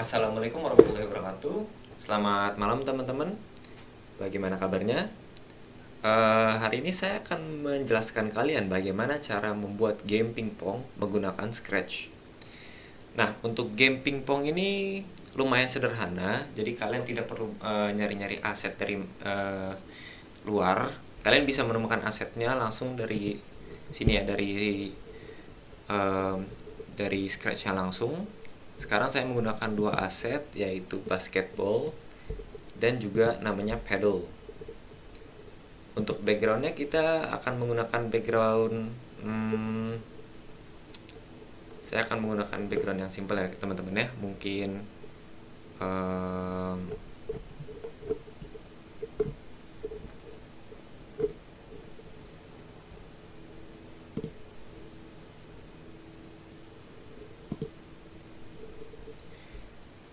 Assalamualaikum warahmatullahi wabarakatuh. Selamat malam teman-teman. Bagaimana kabarnya? Hari ini saya akan menjelaskan kalian bagaimana cara membuat game pingpong menggunakan Scratch. Nah, untuk game pingpong ini lumayan sederhana. Jadi kalian tidak perlu nyari-nyari aset dari luar. Kalian bisa menemukan asetnya langsung dari sini ya, dari Scratch-nya langsung. Sekarang saya menggunakan dua aset, yaitu basketball dan juga namanya paddle. Untuk backgroundnya kita akan menggunakan background saya akan menggunakan background yang simple ya teman-teman ya. Mungkin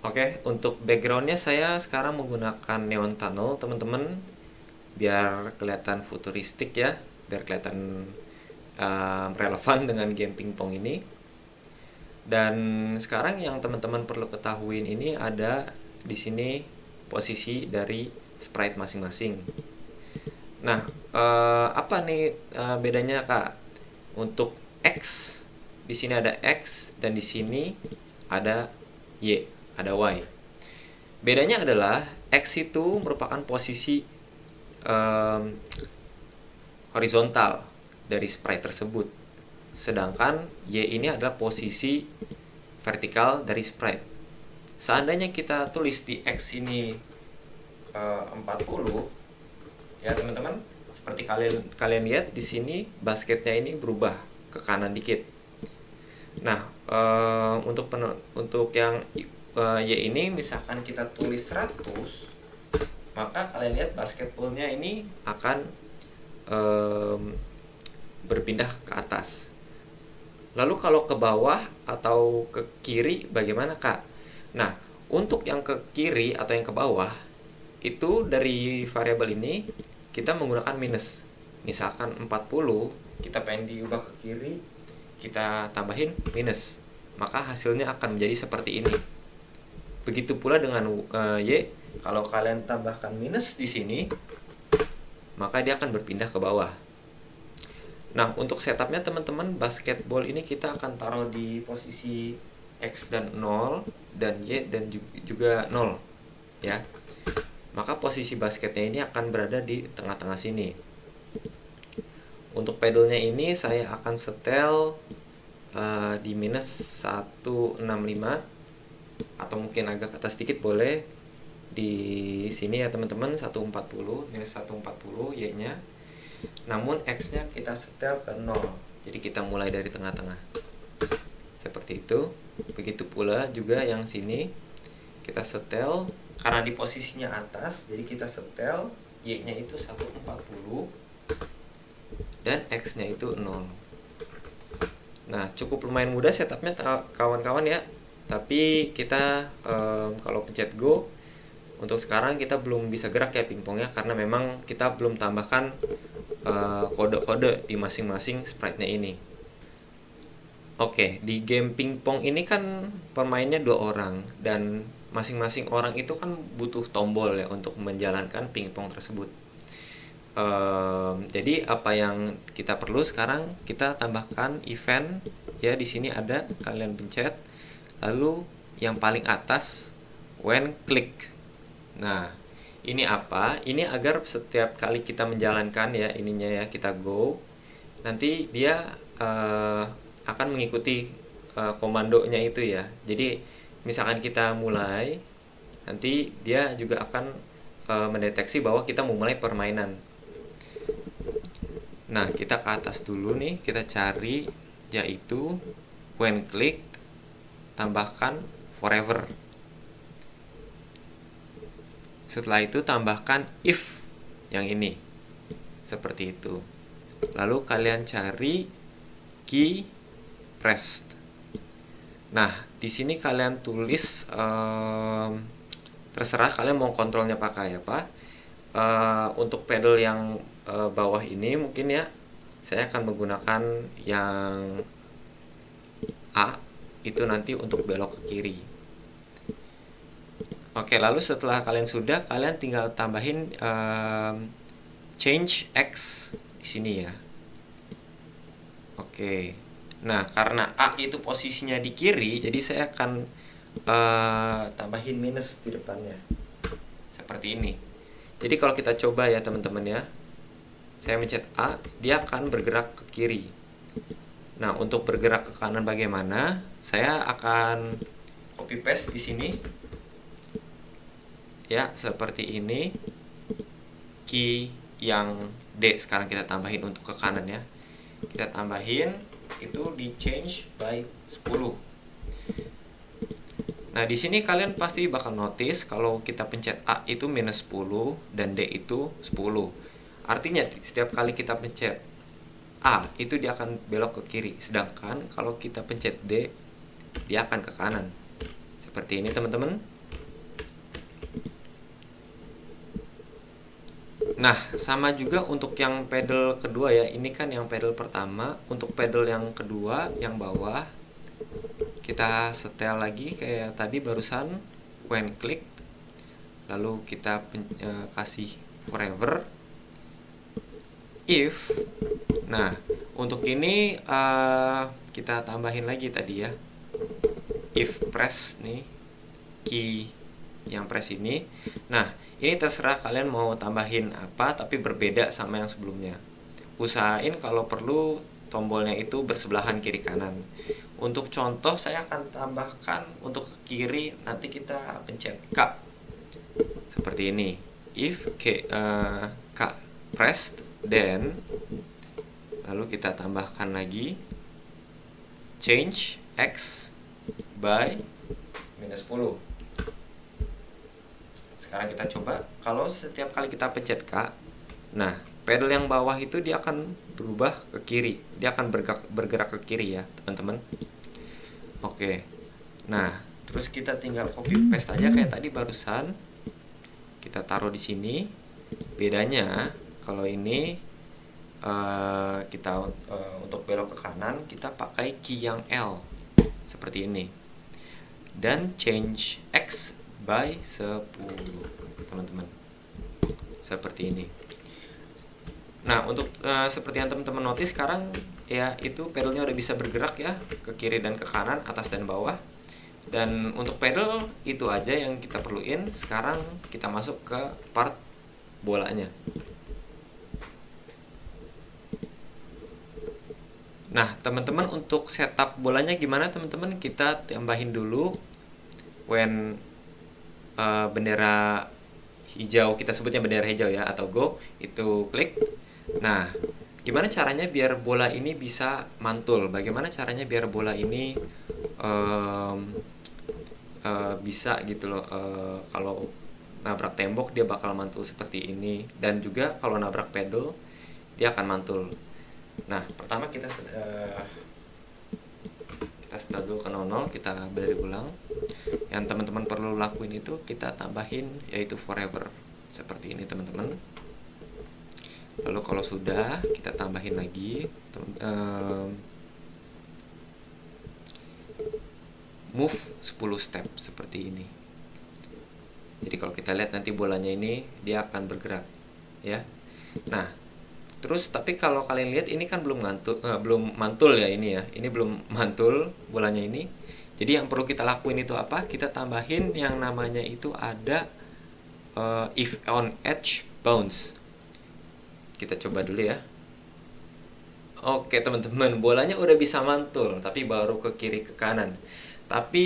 Oke, untuk backgroundnya saya sekarang menggunakan neon tunnel teman-teman, biar kelihatan futuristik ya, biar kelihatan relevan dengan game pingpong ini. Dan sekarang yang teman-teman perlu ketahuin ini ada di sini posisi dari sprite masing-masing. Nah, apa nih bedanya Kak? Untuk X, di sini ada X dan di sini ada Y, ada Y. Bedanya adalah X itu merupakan posisi horizontal dari sprite tersebut, sedangkan Y ini adalah posisi vertikal dari sprite. Seandainya kita tulis di X ini 40 ya teman-teman, seperti kalian lihat di sini basketnya ini berubah ke kanan dikit. Nah, untuk yang Y ini misalkan kita tulis 100, maka kalian lihat basketballnya ini akan berpindah ke atas. Lalu kalau ke bawah atau ke kiri bagaimana Kak? Nah, untuk yang ke kiri atau yang ke bawah itu dari variabel ini kita menggunakan minus. Misalkan 40 kita pengen diubah ke kiri, kita tambahin minus, maka hasilnya akan menjadi seperti ini. Begitu pula dengan Y, kalau kalian tambahkan minus di sini, maka dia akan berpindah ke bawah. Nah, untuk setupnya teman-teman, basketball ini kita akan taruh di posisi X dan 0 dan Y dan juga 0 ya. Maka posisi basketnya ini akan berada di tengah-tengah sini. Untuk pedalnya ini saya akan setel di minus 165, atau mungkin agak atas sedikit boleh. Di sini ya teman-teman 140, minus 140 Y-nya. Namun X-nya kita setel ke 0. Jadi kita mulai dari tengah-tengah. Seperti itu. Begitu pula juga yang sini kita setel karena di posisinya atas, jadi kita setel Y-nya itu 140 dan X-nya itu 0. Nah, cukup lumayan mudah setupnya kawan-kawan ya. Tapi kita kalau pencet go, untuk sekarang kita belum bisa gerak ya pingpongnya, karena memang kita belum tambahkan kode-kode di masing-masing sprite-nya ini. Oke, di game pingpong ini kan pemainnya 2 orang, dan masing-masing orang itu kan butuh tombol ya untuk menjalankan pingpong tersebut. Jadi apa yang kita perlu sekarang, kita tambahkan event ya. Di sini ada, kalian pencet, lalu yang paling atas when click. Nah, ini apa? Ini agar setiap kali kita menjalankan ya ininya ya, kita go, nanti dia akan mengikuti komandonya itu ya. Jadi misalkan kita mulai, nanti dia juga akan mendeteksi bahwa kita mau mulai permainan. Nah, kita ke atas dulu nih, kita cari yaitu when click tambahkan forever. Setelah itu tambahkan if yang ini. Seperti itu. Lalu kalian cari key pressed. Nah, di sini kalian tulis terserah kalian mau kontrolnya pakai apa. Untuk pedal yang bawah ini mungkin ya, saya akan menggunakan yang A, itu nanti untuk belok ke kiri. Oke, lalu setelah kalian sudah, kalian tinggal tambahin change X di sini ya. Oke. Nah, karena A itu posisinya di kiri, jadi saya akan tambahin minus di depannya. Seperti ini. Jadi kalau kita coba ya teman-teman ya. Saya mencet A, dia akan bergerak ke kiri. Nah, untuk bergerak ke kanan bagaimana? Saya akan copy paste di sini. Ya, seperti ini. Key yang D sekarang kita tambahin untuk ke kanan ya. Kita tambahin itu di change by 10. Nah, di sini kalian pasti bakal notice kalau kita pencet A itu minus 10 dan D itu 10. Artinya setiap kali kita pencet A itu dia akan belok ke kiri, sedangkan kalau kita pencet D dia akan ke kanan. Seperti ini teman-teman. Nah, sama juga untuk yang pedal kedua ya. Ini kan yang pedal pertama. Untuk pedal yang kedua, yang bawah, kita setel lagi kayak tadi barusan, when click. Lalu kita kasih forever. If. Nah, untuk ini kita tambahin lagi tadi ya. If press nih, key yang press ini. Nah, ini terserah kalian mau tambahin apa, tapi berbeda sama yang sebelumnya. Usahain kalau perlu tombolnya itu bersebelahan kiri kanan. Untuk contoh saya akan tambahkan untuk kiri, nanti kita pencet K. Seperti ini. If K pressed, then lalu kita tambahkan lagi change X by minus 10. Sekarang kita coba, kalau setiap kali kita pencet K, nah pedal yang bawah itu dia akan berubah ke kiri, dia akan bergerak ke kiri ya teman-teman. Oke, nah terus kita tinggal copy paste aja kayak tadi barusan, kita taruh di sini. Bedanya kalau ini kita untuk belok ke kanan kita pakai key yang L seperti ini, dan change X by 10 teman-teman, seperti ini. Nah, untuk seperti yang teman-teman notice sekarang ya, itu pedalnya udah bisa bergerak ya ke kiri dan ke kanan, atas dan bawah. Dan untuk pedal itu aja yang kita perluin. Sekarang kita masuk ke part bolanya. Nah, teman-teman untuk setup bolanya gimana teman-teman? Kita tambahin dulu when bendera hijau, kita sebutnya bendera hijau ya, atau go, itu klik. Nah, gimana caranya biar bola ini bisa mantul? Bagaimana caranya biar bola ini bisa gitu loh, kalau nabrak tembok dia bakal mantul seperti ini, dan juga kalau nabrak pedal dia akan mantul. Nah, pertama kita setel dulu ke 00, kita balik ulang. Yang teman-teman perlu lakuin itu kita tambahin yaitu forever, seperti ini teman-teman. Lalu kalau sudah, kita tambahin lagi move 10 step seperti ini. Jadi kalau kita lihat nanti bolanya ini dia akan bergerak ya. Nah, terus tapi kalau kalian lihat ini kan belum mantul ya ini ya. Ini belum mantul bolanya ini. Jadi yang perlu kita lakuin itu apa? Kita tambahin yang namanya itu ada if on edge bounce. Kita coba dulu ya. Oke teman-teman, bolanya udah bisa mantul, tapi baru ke kiri ke kanan. Tapi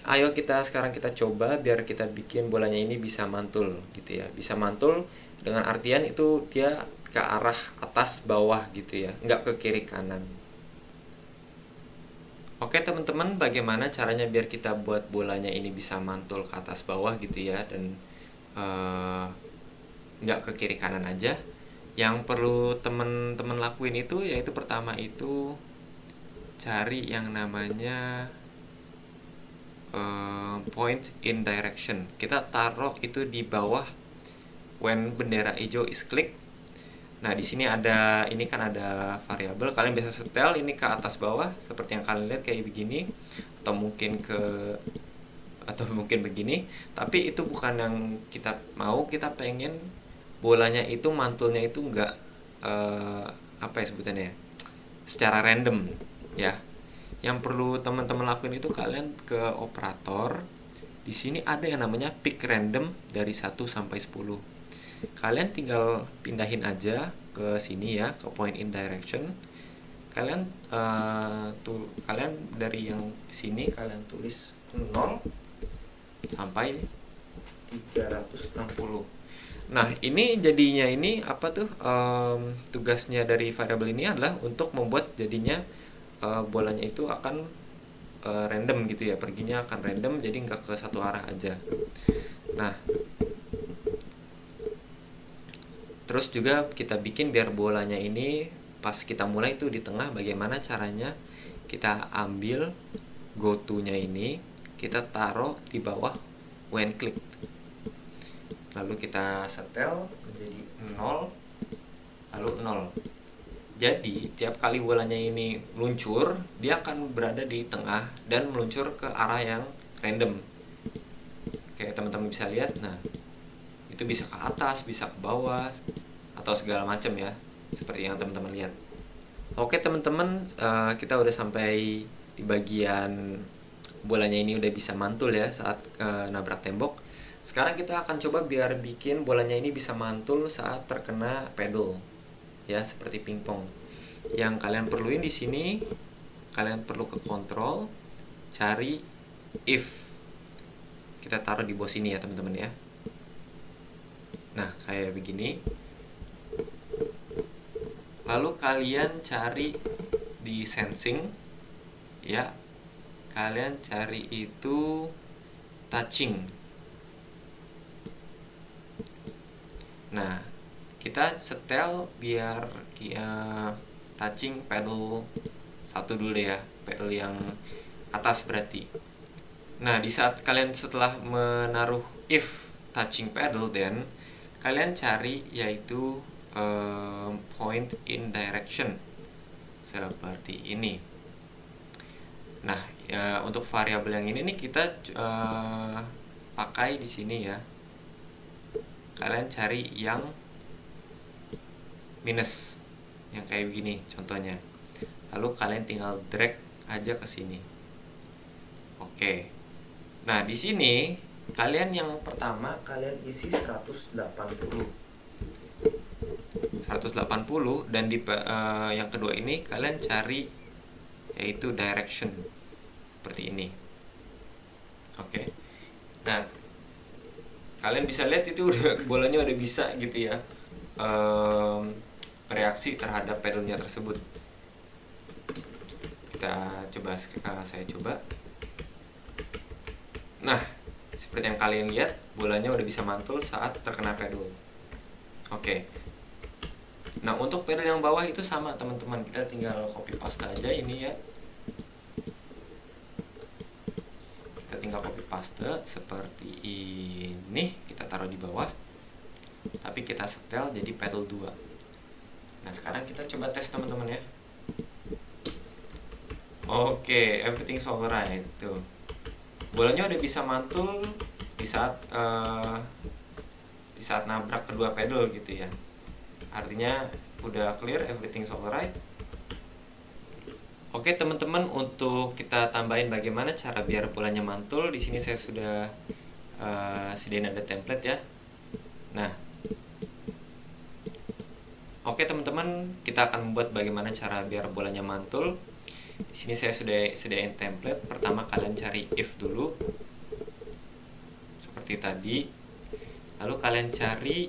ayo sekarang kita coba biar kita bikin bolanya ini bisa mantul gitu ya. Bisa mantul dengan artian itu dia ke arah atas bawah gitu ya, nggak ke kiri kanan. Oke teman-teman, bagaimana caranya biar kita buat bolanya ini bisa mantul ke atas bawah gitu ya, dan nggak ke kiri kanan aja? Yang perlu teman-teman lakuin itu yaitu pertama itu cari yang namanya point in direction. Kita taruh itu di bawah when bendera hijau is click. Nah, di sini ada, ini kan ada variabel, kalian bisa setel ini ke atas bawah seperti yang kalian lihat kayak begini, atau mungkin ke atau mungkin begini, tapi itu bukan yang kita mau. Kita pengen bolanya itu mantulnya itu enggak apa ya sebutannya ya, secara random ya. Yang perlu teman-teman lakuin itu kalian ke operator. Di sini ada yang namanya pick random dari 1 sampai 10. Kalian tinggal pindahin aja ke sini ya, ke point in direction. Kalian kalian dari yang sini kalian tulis 0 sampai 360. Nah, ini jadinya ini apa tuh, tugasnya dari variabel ini adalah untuk membuat jadinya bolanya itu akan random gitu ya, perginya akan random, jadi nggak ke satu arah aja. Nah, terus juga kita bikin biar bolanya ini pas kita mulai itu di tengah. Bagaimana caranya? Kita ambil go to-nya ini, kita taruh di bawah when click, lalu kita setel menjadi 0, lalu 0. Jadi tiap kali bolanya ini meluncur, dia akan berada di tengah dan meluncur ke arah yang random. Kayak teman-teman bisa lihat, nah itu bisa ke atas, bisa ke bawah, atau segala macam ya, seperti yang teman-teman lihat. Oke teman-teman, kita udah sampai di bagian bolanya ini udah bisa mantul ya saat nabrak tembok. Sekarang kita akan coba biar bikin bolanya ini bisa mantul saat terkena pedal ya, seperti pingpong. Yang kalian perluin di sini, kalian perlu ke control, cari if. Kita taruh di bawah sini ya teman-teman ya. Nah, kayak begini. Lalu kalian cari di sensing ya. Kalian cari itu touching. Nah, kita setel biar touching pedal 1 dulu ya, pedal yang atas berarti. Nah, di saat kalian setelah menaruh if touching pedal, then kalian cari yaitu point in direction seperti ini. Nah, untuk variabel yang ini nih kita pakai di sini ya. Kalian cari yang minus, yang kayak begini contohnya. Lalu kalian tinggal drag aja ke sini. Oke. Nah, di sini kalian yang pertama kalian isi 180 dan di yang kedua ini kalian cari yaitu direction seperti ini. Oke. Nah, kalian bisa lihat itu udah bolanya udah bisa gitu ya bereaksi terhadap pedalnya tersebut. Kita coba, saya coba. Nah, seperti yang kalian lihat, bolanya udah bisa mantul saat terkena pedal. Oke. Nah, untuk pedal yang bawah itu sama teman-teman, kita tinggal copy paste aja ini ya. Kita tinggal copy paste seperti ini, kita taruh di bawah. Tapi kita setel jadi pedal 2. Nah, sekarang kita coba tes teman-teman ya. Oke, everything's alright tuh. Bolanya udah bisa mantul di saat nabrak kedua pedal gitu ya. Artinya udah clear, everything's alright. Oke teman-teman, untuk kita tambahin bagaimana cara biar bolanya mantul, di sini saya sudah sediain ada template ya. Nah, oke teman-teman, kita akan membuat bagaimana cara biar bolanya mantul. Di sini saya sudah sediain template. Pertama kalian cari if dulu, seperti tadi. Lalu kalian cari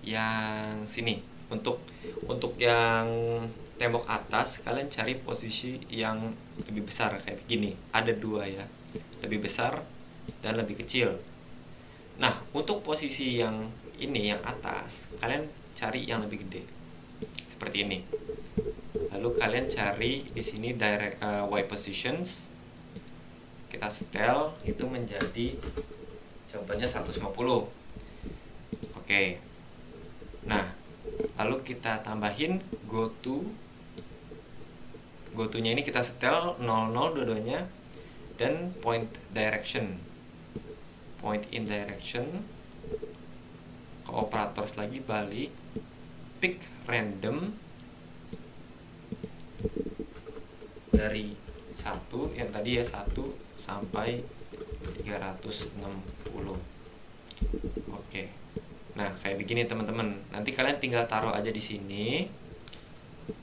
yang sini. Untuk yang tembok atas, kalian cari posisi yang lebih besar kayak begini. Ada 2 ya, lebih besar dan lebih kecil. Nah, untuk posisi yang ini yang atas, kalian cari yang lebih gede seperti ini. Lalu kalian cari di sini direct Y positions. Kita setel itu menjadi contohnya 150. Oke. Nah, lalu kita tambahin go to-nya ini kita setel 00 dua-duanya. dan point direction. Point in direction, ke operators lagi, balik, pick random dari 1 yang tadi ya, 1 sampai 360. Oke. Nah, kayak begini teman-teman. Nanti kalian tinggal taruh aja di sini.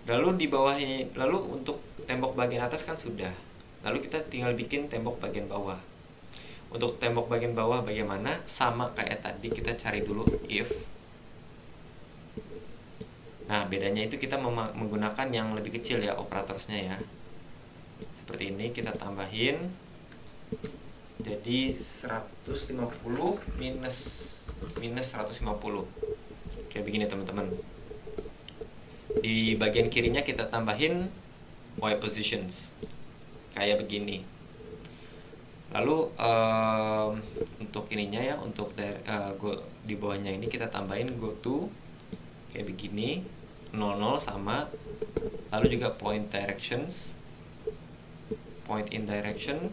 Lalu di bawahnya, lalu untuk tembok bagian atas kan sudah. Lalu kita tinggal bikin tembok bagian bawah. Untuk tembok bagian bawah bagaimana? Sama kayak tadi, kita cari dulu if. Nah, bedanya itu kita menggunakan yang lebih kecil ya operatorsnya ya. Seperti ini kita tambahin. Jadi 150 minus 150. Kayak begini teman-teman. Di bagian kirinya kita tambahin y positions. Kayak begini. Lalu untuk ininya ya, untuk di bawahnya ini kita tambahin go to kayak begini, 00 sama, lalu juga point directions, point in direction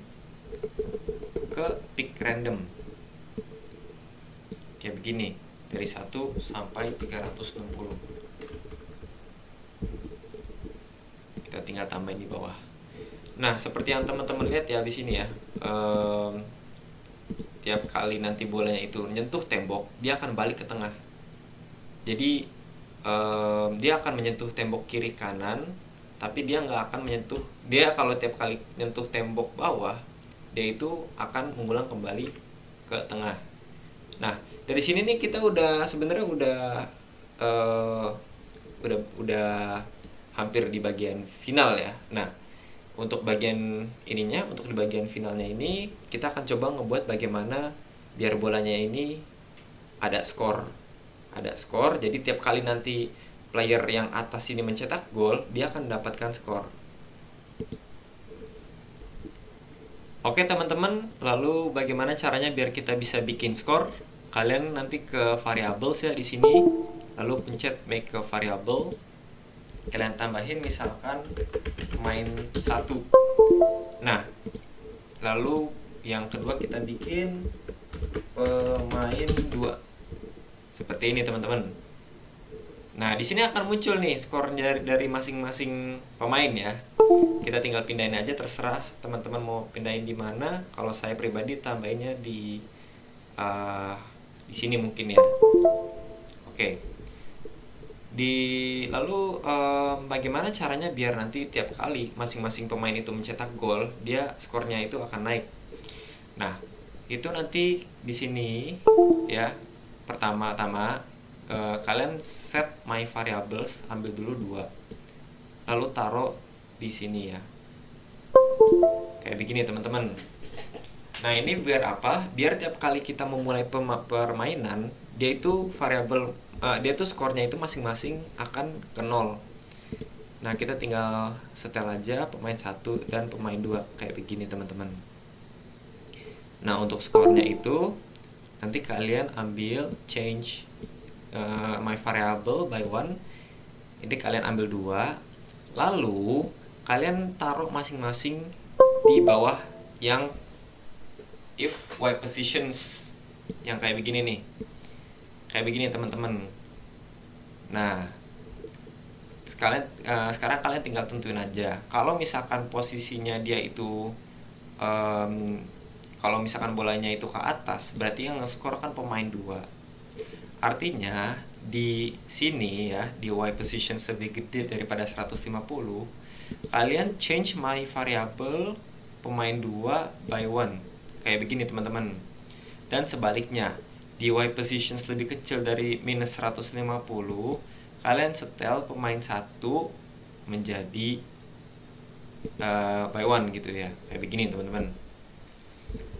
ke pick random kayak begini, dari 1 sampai 360. Kita tinggal tambahin di bawah. Nah, seperti yang teman-teman lihat ya di sini ya, tiap kali nanti bolanya itu menyentuh tembok, dia akan balik ke tengah. Jadi dia akan menyentuh tembok kiri kanan, tapi dia nggak akan menyentuh. Dia kalau tiap kali menyentuh tembok bawah, dia itu akan mengulang kembali ke tengah. Nah, dari sini nih kita sebenarnya udah hampir di bagian final ya. Nah, untuk bagian ininya, untuk di bagian finalnya ini kita akan coba ngebuat bagaimana biar bolanya ini ada skor. Jadi tiap kali nanti player yang atas ini mencetak gol, dia akan mendapatkan skor. Oke teman-teman, lalu bagaimana caranya biar kita bisa bikin skor? Kalian nanti ke variables ya di sini, lalu pencet make a variable. Kalian tambahin misalkan pemain 1. Nah, lalu yang kedua kita bikin pemain 2. Seperti ini teman-teman. Nah, di sini akan muncul nih skor dari masing-masing pemain ya. Kita tinggal pindahin aja, terserah teman-teman mau pindahin di mana. Kalau saya pribadi tambahinnya di sini mungkin ya. Oke. Lalu bagaimana caranya biar nanti tiap kali masing-masing pemain itu mencetak gol, dia skornya itu akan naik. Nah, itu nanti di sini ya. Pertama-tama kalian set my variables, ambil dulu 2. Lalu taruh di sini ya. Kayak begini teman-teman. Nah, ini biar apa? Biar tiap kali kita memulai permainan, dia itu variabel dia tuh skornya itu masing-masing akan ke 0. Nah, kita tinggal setel aja pemain 1 dan pemain 2 kayak begini teman-teman. Nah, untuk skornya itu nanti kalian ambil change my variable by 1. Ini kalian ambil 2. Lalu kalian taruh masing-masing di bawah yang if y positions yang kayak begini nih. Kayak begini teman-teman. Nah, sekarang kalian tinggal tentuin aja. Kalau misalkan posisinya dia itu kalau misalkan bolanya itu ke atas, berarti yang nge-score kan pemain 2. Artinya di sini ya, di y position lebih gede daripada 150, kalian change my variable pemain 2 by 1. Kayak begini teman-teman. Dan sebaliknya, di y positions lebih kecil dari minus 150, kalian setel pemain 1 menjadi by 1 gitu ya. Kayak begini teman-teman.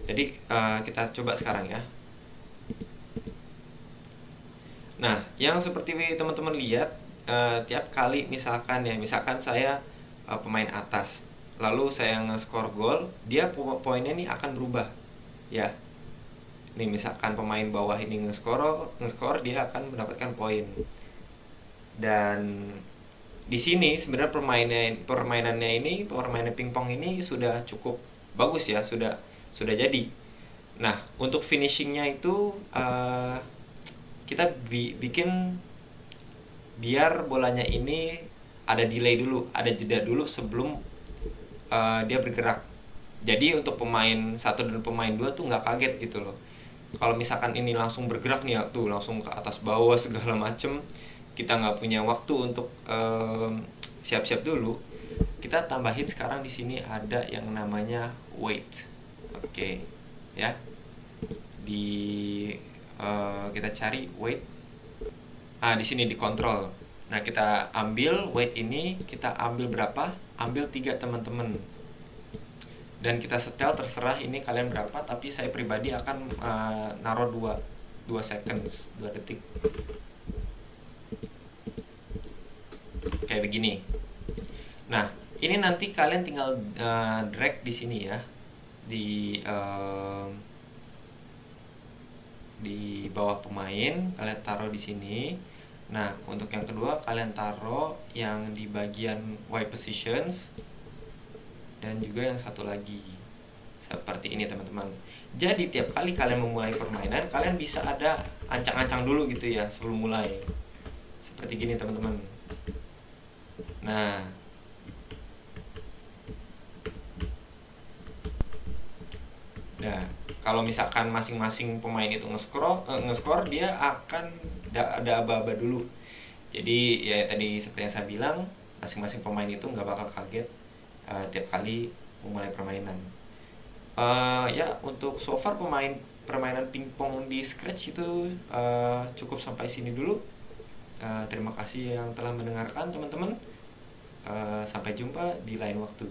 Jadi kita coba sekarang ya. Nah, yang seperti teman-teman lihat, tiap kali misalkan saya pemain atas, lalu saya nge-score gol, dia poinnya nih akan berubah ya. Nih misalkan pemain bawah ini nge-score, dia akan mendapatkan poin. Dan di sini sebenarnya permainan pingpong ini sudah cukup bagus ya, sudah jadi. Nah, untuk finishingnya itu kita bikin biar bolanya ini ada delay dulu, ada jeda dulu sebelum dia bergerak. Jadi untuk pemain satu dan pemain dua tuh nggak kaget gitu loh. Kalau misalkan ini langsung bergerak nih ya, tuh langsung ke atas bawah segala macem, kita nggak punya waktu untuk siap-siap dulu. Kita tambahin sekarang di sini ada yang namanya wait. Oke, ya. Di kita cari wait. Di sini di kontrol. Nah, kita ambil weight ini, kita ambil berapa? Ambil 3 teman-teman. Dan kita setel, terserah ini kalian berapa, tapi saya pribadi akan naruh 2 seconds, 2 detik. Kayak begini. Nah, ini nanti kalian tinggal drag di sini ya. Di bawah pemain kalian taruh di sini. Nah, untuk yang kedua kalian taruh yang di bagian Y positions, dan juga yang satu lagi seperti ini teman-teman. Jadi tiap kali kalian memulai permainan, kalian bisa ada ancang-ancang dulu gitu ya sebelum mulai. Seperti gini teman-teman. Nah, kalau misalkan masing-masing pemain itu nge-score, dia akan ada aba-aba dulu. Jadi ya tadi seperti yang saya bilang, masing-masing pemain itu nggak bakal kaget tiap kali memulai permainan. Ya untuk so far permainan pingpong di Scratch itu cukup sampai sini dulu. Terima kasih yang telah mendengarkan teman-teman. Sampai jumpa di lain waktu.